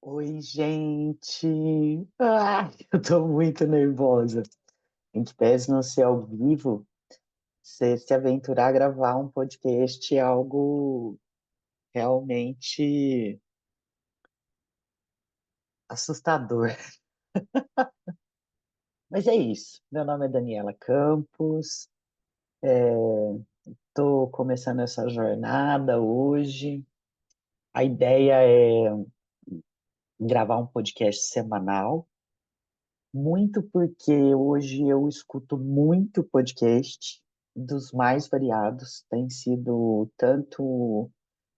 Oi, gente. Eu tô muito nervosa. Em que pese não ser ao vivo, você se aventurar a gravar um podcast é algo realmente assustador. Mas é isso. Meu nome é Daniela Campos. Tô começando essa jornada hoje. A ideia é gravar um podcast semanal, muito porque hoje eu escuto muito podcast dos mais variados. Tem sido tanto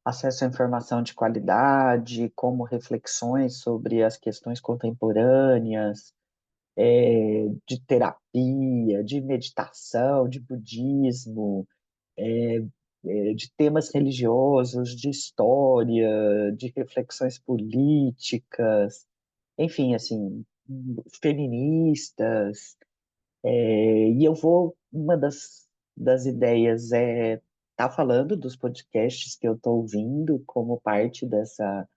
acesso à informação de qualidade, como reflexões sobre as questões contemporâneas, de terapia, de meditação, de budismo, de temas religiosos, de história, de reflexões políticas, enfim, assim, feministas. E eu vou, uma das ideias é estar falando dos podcasts que eu estou ouvindo como parte dessa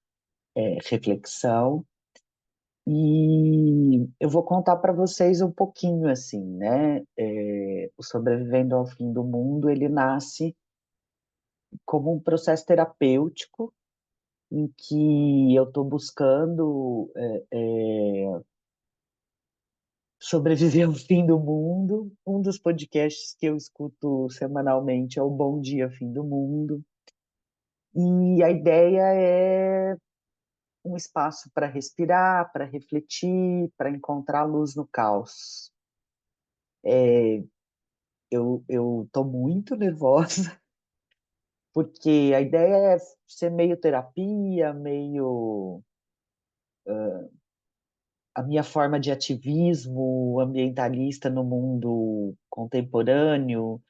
reflexão. E eu vou contar para vocês um pouquinho assim, né? O Sobrevivendo ao Fim do Mundo, ele nasce como um processo terapêutico em que eu estou buscando sobreviver ao fim do mundo. Um dos podcasts que eu escuto semanalmente é o Bom Dia, Fim do Mundo. E a ideia é um espaço para respirar, para refletir, para encontrar luz no caos. Eu estou muito nervosa, porque a ideia é ser meio terapia, meio a minha forma de ativismo ambientalista no mundo contemporâneo.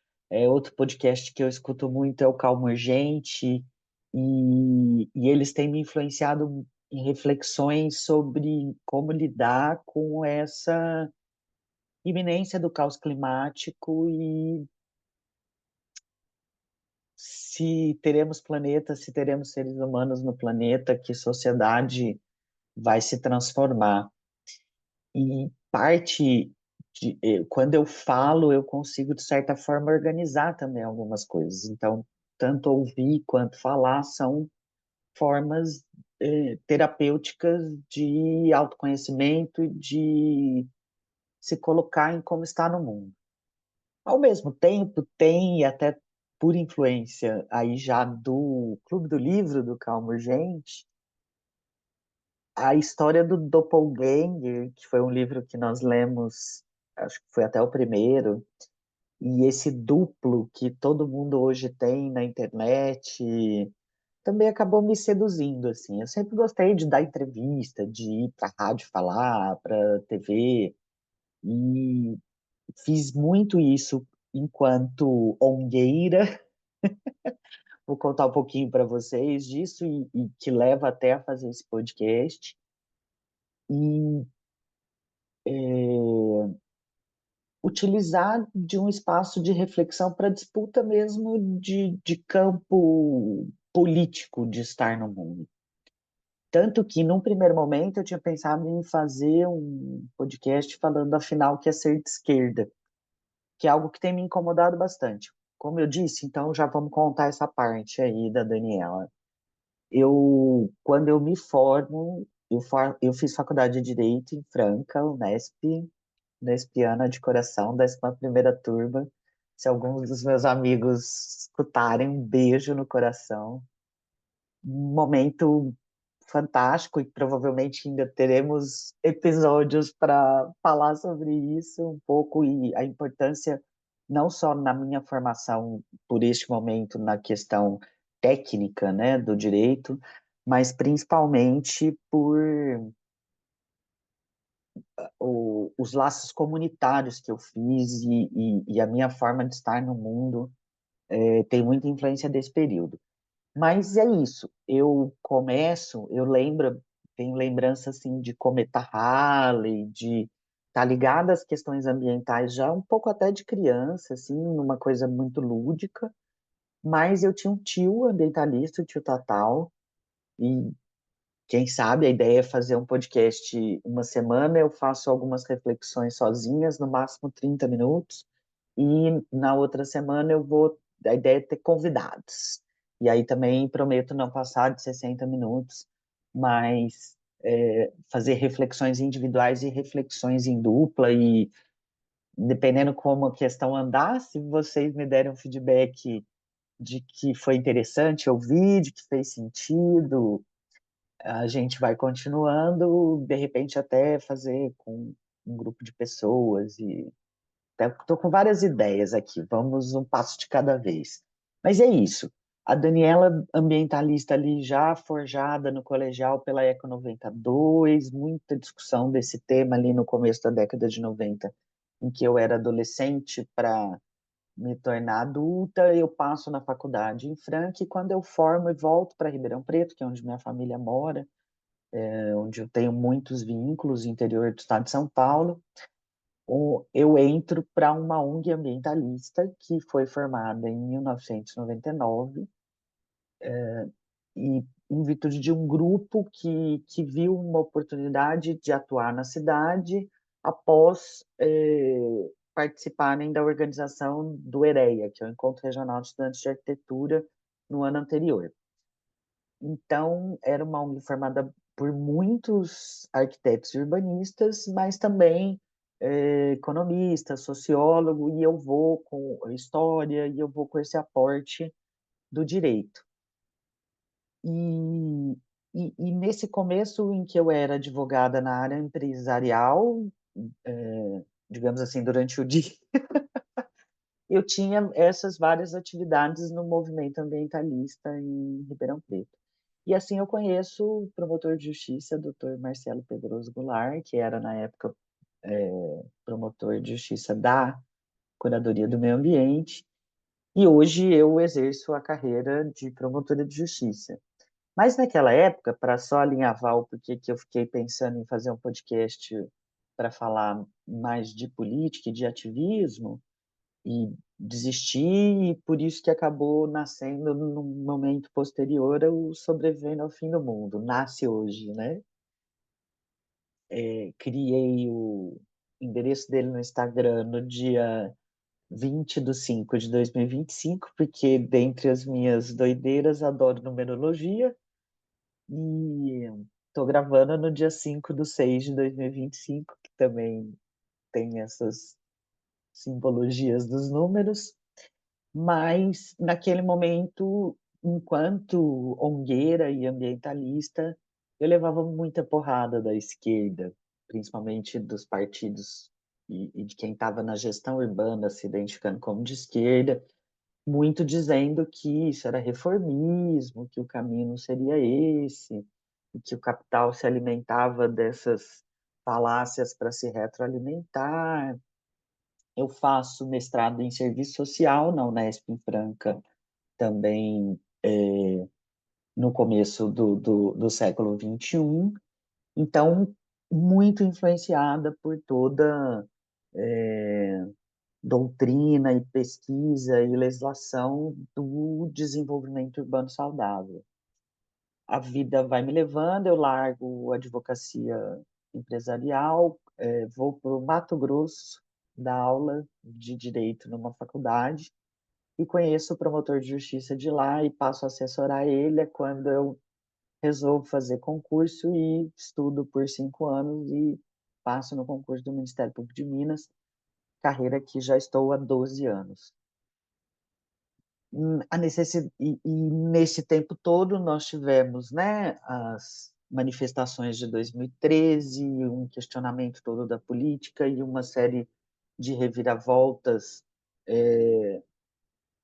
Outro podcast que eu escuto muito é o Calma Urgente, e eles têm me influenciado em reflexões sobre como lidar com essa iminência do caos climático e se teremos planeta, se teremos seres humanos no planeta, que sociedade vai se transformar. E quando eu falo, eu consigo, de certa forma, organizar também algumas coisas. Então, tanto ouvir quanto falar são formas, terapêuticas de autoconhecimento e de se colocar em como está no mundo. Ao mesmo tempo, tem, e até por influência aí já do Clube do Livro, do Calmo Urgente, a história do Doppelganger, que foi um livro que nós lemos, acho que foi até o primeiro, e esse duplo que todo mundo hoje tem na internet, também acabou me seduzindo, assim. Eu sempre gostei de dar entrevista, de ir para rádio falar, para TV, e fiz muito isso enquanto ongueira. Vou contar um pouquinho para vocês disso e que leva até a fazer esse podcast. E utilizar de um espaço de reflexão para disputa mesmo de campo político de estar no mundo. Tanto que, num primeiro momento, eu tinha pensado em fazer um podcast falando, afinal, que é ser de esquerda, que é algo que tem me incomodado bastante. Como eu disse, então já vamos contar essa parte aí da Daniela. Quando eu me formo, eu fiz faculdade de Direito em Franca, Unesp, Nespiana de coração, 11ª turma. Se alguns dos meus amigos escutarem, um beijo no coração. Um momento fantástico e provavelmente ainda teremos episódios para falar sobre isso um pouco e a importância não só na minha formação por este momento na questão técnica, né, do direito, mas principalmente por os laços comunitários que eu fiz e a minha forma de estar no mundo tem muita influência desse período. Mas é isso, eu lembro, tenho lembrança assim de Cometa Halley, de estar ligada às questões ambientais já um pouco até de criança, assim, numa coisa muito lúdica, mas eu tinha um tio ambientalista, o tio Tatal, Quem sabe a ideia é fazer um podcast uma semana, eu faço algumas reflexões sozinhas, no máximo 30 minutos, e na outra semana a ideia é ter convidados. E aí também prometo não passar de 60 minutos, mas fazer reflexões individuais e reflexões em dupla, e dependendo como a questão andar, se vocês me derem um feedback de que foi interessante ouvir, de que fez sentido, a gente vai continuando, de repente até fazer com um grupo de pessoas, e estou com várias ideias aqui, vamos um passo de cada vez. Mas é isso. A Daniela, ambientalista ali já forjada no colegial pela Eco 92, muita discussão desse tema ali no começo da década de 90, em que eu era adolescente para me tornar adulta, eu passo na faculdade em Franca, e quando eu formo e volto para Ribeirão Preto, que é onde minha família mora, onde eu tenho muitos vínculos no interior do estado de São Paulo, eu entro para uma ONG ambientalista que foi formada em 1999, e em virtude de um grupo que viu uma oportunidade de atuar na cidade após participarem da organização do EREA, que é o Encontro Regional de Estudantes de Arquitetura, no ano anterior. Então, era uma ONG formada por muitos arquitetos e urbanistas, mas também economistas, sociólogo, e eu vou com história, e eu vou com esse aporte do direito. E, e nesse começo em que eu era advogada na área empresarial, digamos assim, durante o dia, eu tinha essas várias atividades no movimento ambientalista em Ribeirão Preto. E assim eu conheço o promotor de justiça, doutor Marcelo Pedroso Goulart, que era na época promotor de justiça da Curadoria do Meio Ambiente, e hoje eu exerço a carreira de promotora de justiça. Mas naquela época, para só alinhavar o porquê que eu fiquei pensando em fazer um podcast para falar mais de política e de ativismo, e desisti, e por isso que acabou nascendo num momento posterior o Sobrevivendo ao Fim do Mundo. Nasce hoje, né? Criei o endereço dele no Instagram no dia 20/5/2025, porque dentre as minhas doideiras, adoro numerologia, e estou gravando no dia 5/6/2025, que também tem essas simbologias dos números. Mas, naquele momento, enquanto ongueira e ambientalista, eu levava muita porrada da esquerda, principalmente dos partidos e de quem estava na gestão urbana se identificando como de esquerda, muito dizendo que isso era reformismo, que o caminho não seria esse, e que o capital se alimentava dessas falácias para se retroalimentar. Eu faço mestrado em serviço social na Unesp em Franca, também no começo do século XXI, então muito influenciada por toda doutrina e pesquisa e legislação do desenvolvimento urbano saudável. A vida vai me levando, eu largo a advocacia empresarial, vou para o Mato Grosso dar aula de direito numa faculdade, e conheço o promotor de justiça de lá e passo a assessorar ele. É quando eu resolvo fazer concurso e estudo por 5 anos e passo no concurso do Ministério Público de Minas, carreira que já estou há 12 anos. E nesse tempo todo nós tivemos, né, as manifestações de 2013, um questionamento todo da política e uma série de reviravoltas,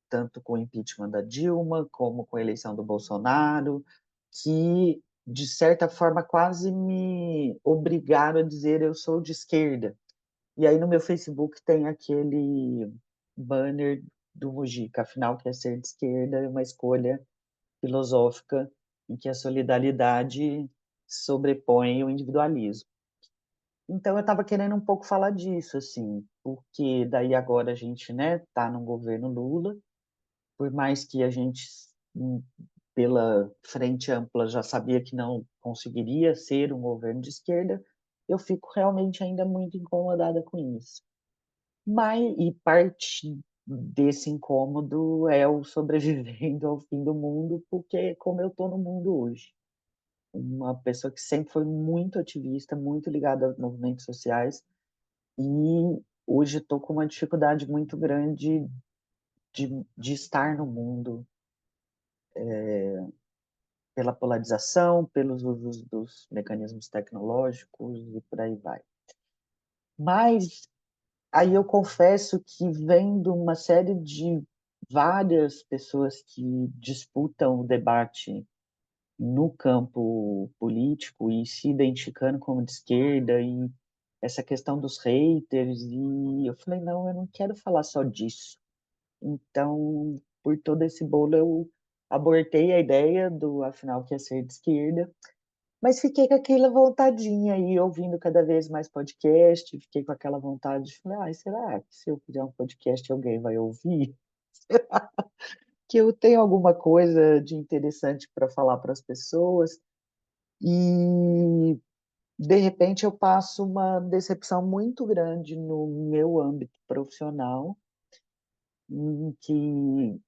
tanto com o impeachment da Dilma, como com a eleição do Bolsonaro, que, de certa forma, quase me obrigaram a dizer eu sou de esquerda. E aí no meu Facebook tem aquele banner do Mujica, afinal, quer ser de esquerda é uma escolha filosófica em que a solidariedade sobrepõe o individualismo. Então eu estava querendo um pouco falar disso, assim, porque daí agora a gente, né, tá num governo Lula, por mais que a gente pela Frente Ampla já sabia que não conseguiria ser um governo de esquerda, eu fico realmente ainda muito incomodada com isso. E parte desse incômodo é o sobrevivendo ao fim do mundo, porque é como eu estou no mundo hoje. Uma pessoa que sempre foi muito ativista, muito ligada aos movimentos sociais, e hoje estou com uma dificuldade muito grande de estar no mundo, pela polarização, pelos usos dos mecanismos tecnológicos e por aí vai. Mas aí eu confesso que vendo uma série de várias pessoas que disputam o debate no campo político e se identificando como de esquerda e essa questão dos haters, e eu falei, não, eu não quero falar só disso. Então, por todo esse bolo, eu abortei a ideia do, afinal, que ia ser de esquerda, mas fiquei com aquela vontadinha aí, ouvindo cada vez mais podcast, fiquei com aquela vontade de falar, será que se eu fizer um podcast alguém vai ouvir? Que eu tenho alguma coisa de interessante para falar para as pessoas? E de repente eu passo uma decepção muito grande no meu âmbito profissional, em que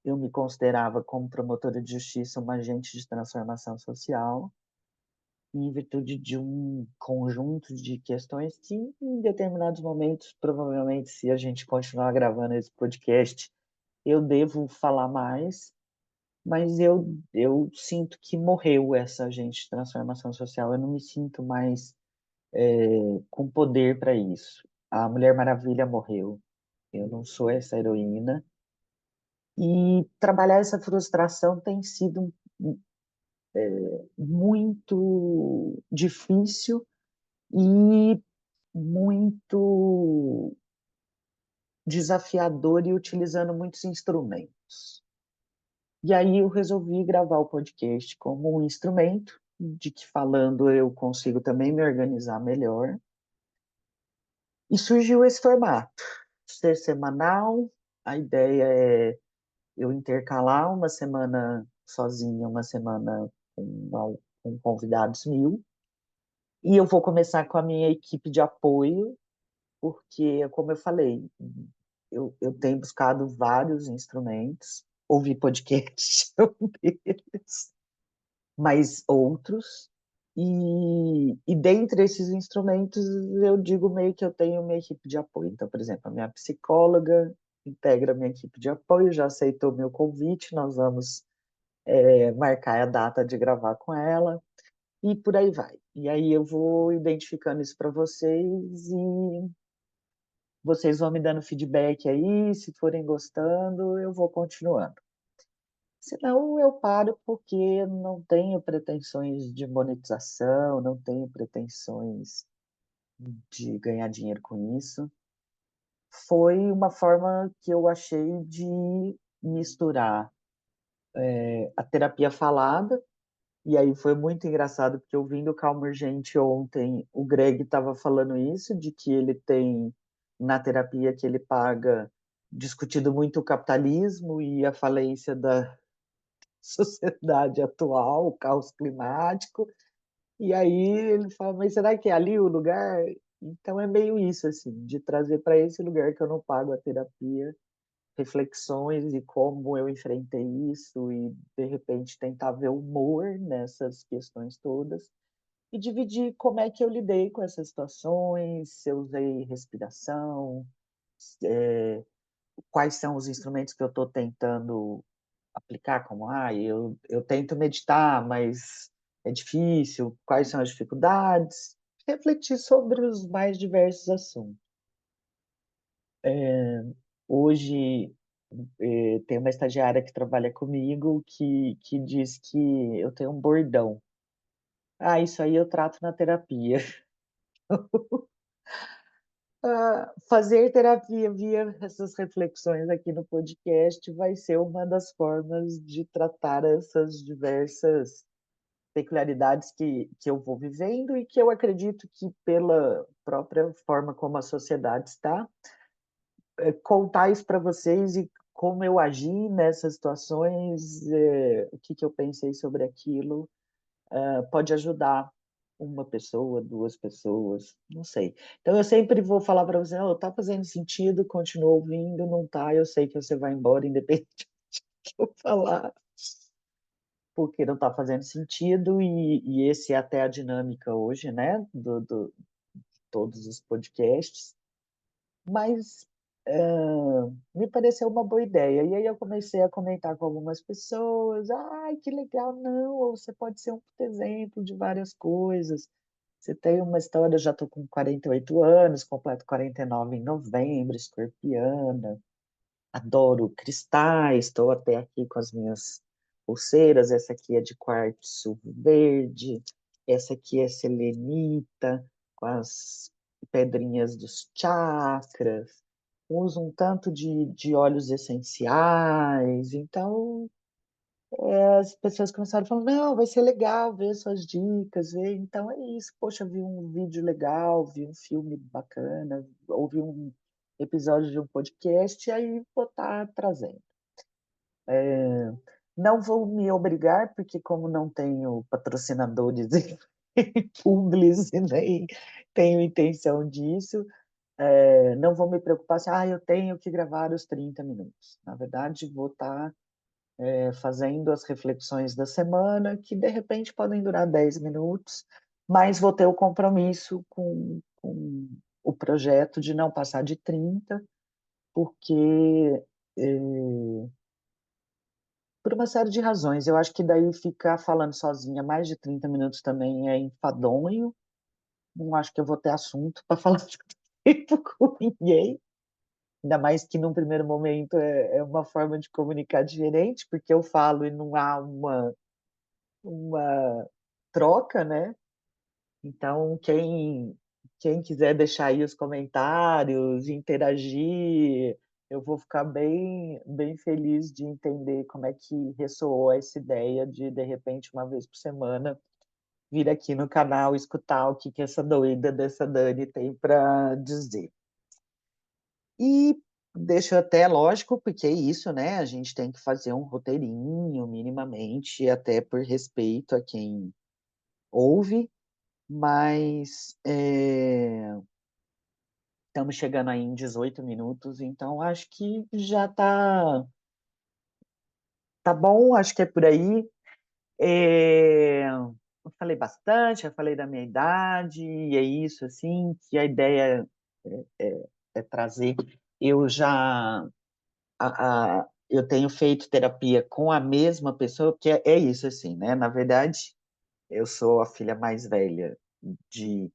eu me considerava como promotora de justiça uma agente de transformação social, em virtude de um conjunto de questões que, em determinados momentos, provavelmente, se a gente continuar gravando esse podcast, eu devo falar mais, mas eu sinto que morreu essa agente de transformação social, eu não me sinto mais com poder para isso. A Mulher Maravilha morreu, eu não sou essa heroína, e trabalhar essa frustração tem sido muito difícil e muito desafiador e utilizando muitos instrumentos. E aí eu resolvi gravar o podcast como um instrumento de que falando eu consigo também me organizar melhor. E surgiu esse formato, ser semanal. A ideia é eu intercalar uma semana sozinha, uma semana com convidados mil. E eu vou começar com a minha equipe de apoio, porque, como eu falei, eu tenho buscado vários instrumentos, ouvi podcast é um deles, mas outros. E dentre esses instrumentos, eu digo meio que eu tenho minha equipe de apoio. Então, por exemplo, a minha psicóloga integra a minha equipe de apoio, já aceitou meu convite, nós vamos marcar a data de gravar com ela, e por aí vai. E aí eu vou identificando isso para vocês e vocês vão me dando feedback aí, se forem gostando, eu vou continuando. Senão eu paro porque não tenho pretensões de monetização, não tenho pretensões de ganhar dinheiro com isso. Foi uma forma que eu achei de misturar a terapia falada, e aí foi muito engraçado, porque ouvindo o Calma Urgente ontem, o Greg estava falando isso, de que ele tem, na terapia que ele paga, discutido muito o capitalismo e a falência da sociedade atual, o caos climático, e aí ele fala, mas será que é ali o lugar? Então é meio isso, assim, de trazer para esse lugar que eu não pago a terapia, reflexões e como eu enfrentei isso e, de repente, tentar ver humor nessas questões todas e dividir como é que eu lidei com essas situações, se eu usei respiração, quais são os instrumentos que eu estou tentando aplicar, como, eu tento meditar, mas é difícil, quais são as dificuldades, refletir sobre os mais diversos assuntos. Hoje, tem uma estagiária que trabalha comigo que diz que eu tenho um bordão. Isso aí eu trato na terapia. Fazer terapia via essas reflexões aqui no podcast vai ser uma das formas de tratar essas diversas peculiaridades que eu vou vivendo e que eu acredito que, pela própria forma como a sociedade está, contar isso para vocês e como eu agi nessas situações, o que que eu pensei sobre aquilo, pode ajudar uma pessoa, duas pessoas, não sei. Então eu sempre vou falar para você, oh, tá fazendo sentido, continua ouvindo, não tá, eu sei que você vai embora, independente do que eu falar, porque não está fazendo sentido, e esse é até a dinâmica hoje, né, todos os podcasts, mas me pareceu uma boa ideia. E aí eu comecei a comentar com algumas pessoas, ai, que legal, não, ou você pode ser um exemplo de várias coisas. Você tem uma história, eu já estou com 48 anos, completo 49 em novembro, escorpiana, adoro cristais, estou até aqui com as minhas pulseiras, essa aqui é de quartzo verde, essa aqui é selenita, com as pedrinhas dos chakras, uso um tanto de óleos essenciais, então as pessoas começaram a falar, não, vai ser legal ver suas dicas, ver. Então é isso, poxa, vi um vídeo legal, vi um filme bacana, ouvi um episódio de um podcast, e aí vou estar trazendo. Não vou me obrigar, porque como não tenho patrocinadores e publis e nem tenho intenção disso, não vou me preocupar se eu tenho que gravar os 30 minutos. Na verdade, vou estar fazendo as reflexões da semana, que de repente podem durar 10 minutos, mas vou ter o compromisso com o projeto de não passar de 30, porque, por uma série de razões, eu acho que daí ficar falando sozinha mais de 30 minutos também é enfadonho, não acho que eu vou ter assunto para falar de tempo com ninguém. Ainda mais que num primeiro momento é uma forma de comunicar diferente, porque eu falo e não há uma troca, né? Então, quem quiser deixar aí os comentários, interagir, eu vou ficar bem feliz de entender como é que ressoou essa ideia de repente, uma vez por semana, vir aqui no canal e escutar o que que essa doida dessa Dani tem para dizer. E deixo até lógico, porque é isso, né? A gente tem que fazer um roteirinho, minimamente, até por respeito a quem ouve, mas estamos chegando aí em 18 minutos, então acho que já tá bom, acho que é por aí. Eu falei bastante, eu falei da minha idade, e é isso, assim, que a ideia é trazer. Eu já eu tenho feito terapia com a mesma pessoa, porque é isso, assim, né? Na verdade, eu sou a filha mais velha de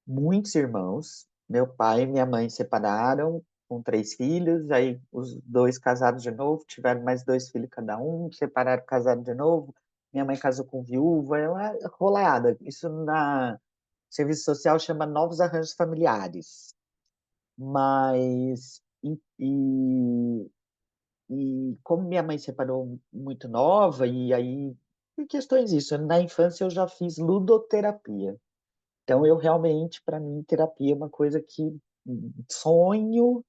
muitos irmãos. Meu pai e minha mãe separaram com três filhos, aí os dois casados de novo, tiveram mais dois filhos cada um, separaram, casaram de novo. Minha mãe casou com viúva, é uma rolada. Isso na serviço social chama novos arranjos familiares. Mas e como minha mãe separou muito nova, e aí, por questões disso, na infância eu já fiz ludoterapia. Então, eu realmente, para mim, terapia é uma coisa que sonho,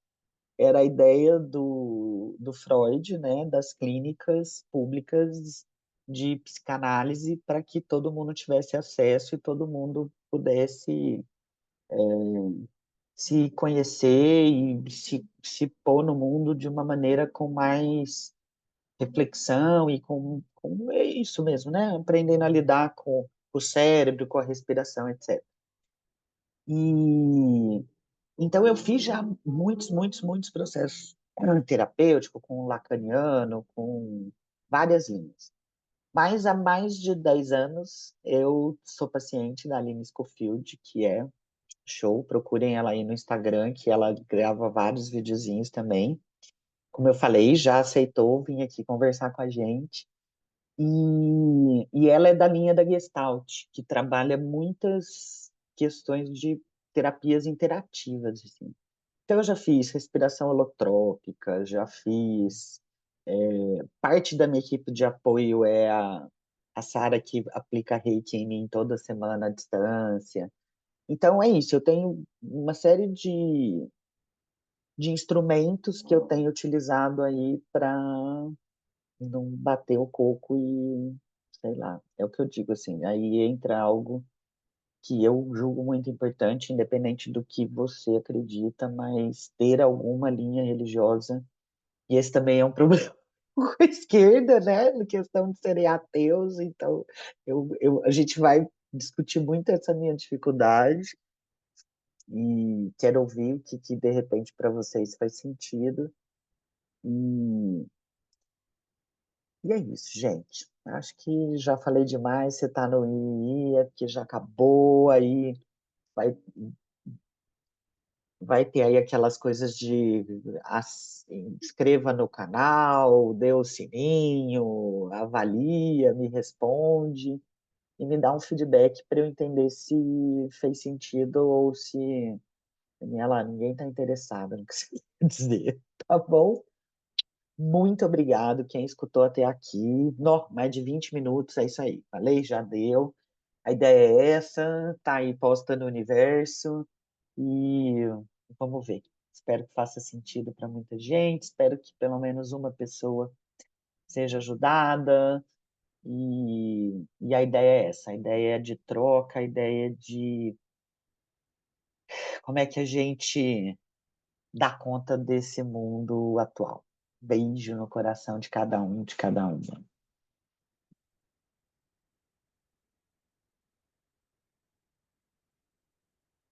era a ideia do Freud, né, das clínicas públicas de psicanálise, para que todo mundo tivesse acesso e todo mundo pudesse se conhecer e se pôr no mundo de uma maneira com mais reflexão e com é isso mesmo, né? Aprendendo a lidar com o cérebro, com a respiração, etc. E então eu fiz já muitos processos terapêuticos com lacaniano, com várias linhas. Mas há mais de 10 anos eu sou paciente da Aline Schofield, que é show, procurem ela aí no Instagram, que ela grava vários videozinhos também. Como eu falei, já aceitou vir aqui conversar com a gente. E ela é da linha da Gestalt, que trabalha muitas questões de terapias interativas, assim. Então, eu já fiz respiração holotrópica, já fiz. Parte da minha equipe de apoio é a Sara, que aplica reiki em mim toda semana à distância. Então, é isso. Eu tenho uma série de instrumentos que eu tenho utilizado aí para não bater o coco e, sei lá, é o que eu digo, assim, aí entra algo que eu julgo muito importante, independente do que você acredita, mas ter alguma linha religiosa, e esse também é um problema com a esquerda, né, na questão de serem ateus, então a gente vai discutir muito essa minha dificuldade, e quero ouvir o que de repente para vocês faz sentido, e E é isso, gente. Acho que já falei demais. Você está no II, é porque já acabou. Aí vai, vai ter aí aquelas coisas de inscreva no canal, dê o sininho, avalia, me responde e me dá um feedback para eu entender se fez sentido ou se, Daniela, ninguém está interessado no que você quer dizer, tá bom? Muito obrigado quem escutou até aqui. Mais de 20 minutos, é isso aí. Falei, já deu. A ideia é essa, tá aí posta no universo e vamos ver. Espero que faça sentido para muita gente, espero que pelo menos uma pessoa seja ajudada. E a ideia é essa, a ideia é de troca, a ideia de como é que a gente dá conta desse mundo atual. Beijo no coração de cada um, de cada uma.